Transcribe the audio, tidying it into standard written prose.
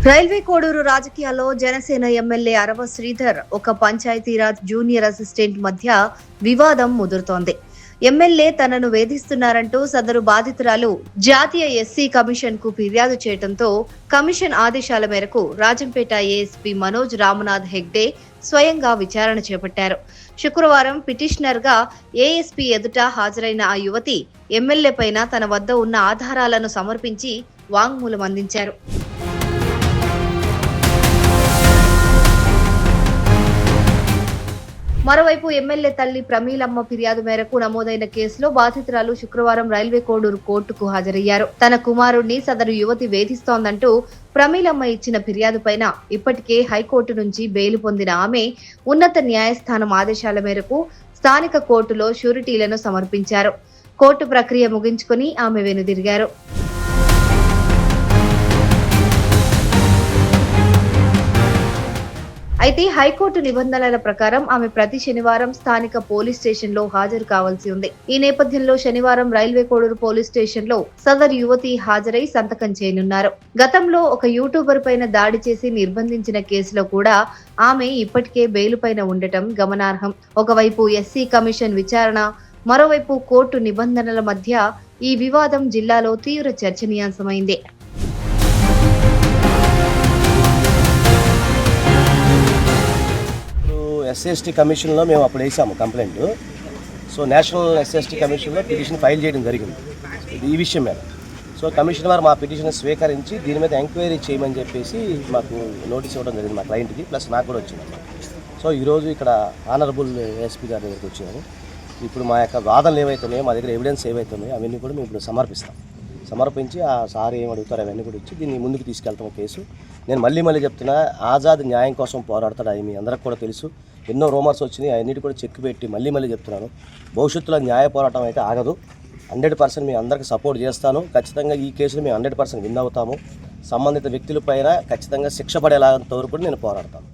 Railway Koduru రాజకీయాల్లో Janasena MLA అరవ శ్రీధర్ ఒక Panchayati Raj junior assistant మధ్య వివాదం ముదురుతోంది. ఎమ్మెల్యే తనను వేధిస్తున్నారంటూ సదరు బాధితురాలు జాతీయ ఎస్సీ కమిషన్ కు ఫిర్యాదు చేయడంతో కమిషన్ ఆదేశాల మేరకు రాజంపేట ఏఎస్పీ మనోజ్ రామనాథ్ హెగ్డే స్వయంగా విచారణ చేపట్టారు. శుక్రవారం పిటిషనర్ గా ఏఎస్పీ ఎదుట హాజరైన ఆ యువతి ఎమ్మెల్యే పైన తన వద్ద ఉన్న ఆధారాలను సమర్పించి వాంగ్మూలం అందించారు. మరోవైపు ఎమ్మెల్యే తల్లి ప్రమీలమ్మ ఫిర్యాదు మేరకు నమోదైన కేసులో బాధితురాలు శుక్రవారం రైల్వే కోడూరు కోర్టుకు హాజరయ్యారు. తన కుమారుణ్ణి సదరు యువతి వేధిస్తోందంటూ ప్రమీలమ్మ ఇచ్చిన ఫిర్యాదుపైన ఇప్పటికే హైకోర్టు నుంచి బెయిల్ పొందిన ఆమె ఉన్నత న్యాయస్థానం ఆదేశాల మేరకు స్థానిక కోర్టులో షూరిటీలను సమర్పించారు. కోర్టు ప్రక్రియ ముగించుకుని ఆమె వెనుదిరిగారు. అయితే హైకోర్టు నిబంధనల ప్రకారం ఆమె ప్రతి శనివారం స్థానిక పోలీస్ స్టేషన్ లో హాజరు కావాల్సి ఉంది. ఈ నేపథ్యంలో శనివారం రైల్వే కోడూరు పోలీస్ స్టేషన్ లో సదరు యువతి హాజరై సంతకం చేయనున్నారు. గతంలో ఒక యూట్యూబర్ పైన దాడి చేసి నిర్బంధించిన కేసులో కూడా ఆమె ఇప్పటికే బెయిల్ పైన ఉండటం గమనార్హం. ఒకవైపు ఎస్సీ కమిషన్ విచారణ, మరోవైపు కోర్టు నిబంధనల మధ్య ఈ వివాదం జిల్లాలో తీవ్ర చర్చనీయాంశమైంది. ఎస్సీ కమిషన్లో మేము అప్పుడు వేసాము కంప్లైంట్. సో నేషనల్ ఎస్సీ కమిషన్లో పిటిషన్ ఫైల్ చేయడం జరిగింది ఈ విషయం మీద. సో కమిషన్ వారు మా పిటిషన్ స్వీకరించి దీని మీద ఎంక్వైరీ చేయమని చెప్పేసి మాకు నోటీస్ ఇవ్వడం జరిగింది మా క్లయింట్కి, ప్లస్ నాకు కూడా వచ్చింది. సో ఈరోజు ఇక్కడ ఆనరబుల్ ఏఎస్పీ గారి దగ్గరికి వచ్చాము. ఇప్పుడు మా యొక్క వాదనలు ఏవైతున్నాయో, మా దగ్గర ఎవిడెన్స్ ఏవైతున్నాయో అవన్నీ కూడా మేము ఇప్పుడు సమర్పించి ఆ సార్ ఏం అడుగుతారో అవన్నీ కూడా ఇచ్చి దీన్ని ముందుకు తీసుకెళ్తాము కేసు. నేను మళ్ళీ చెప్తున్నా, ఆజాద్ న్యాయం కోసం పోరాడతాడు. అది మీ అందరికి కూడా తెలుసు. ఎన్నో రూమర్స్ వచ్చినాయి, అన్నిటి కూడా చెక్ పెట్టి మళ్ళీ చెప్తున్నాను, భవిష్యత్తులో న్యాయ పోరాటం అయితే ఆగదు. 100% మీ అందరికి సపోర్ట్ చేస్తాను. ఖచ్చితంగా ఈ కేసులో మేము 100% విన్ అవుతాము. సంబంధిత వ్యక్తులపైన ఖచ్చితంగా శిక్ష పడేలాగా వరకు కూడా నేను పోరాడతాను.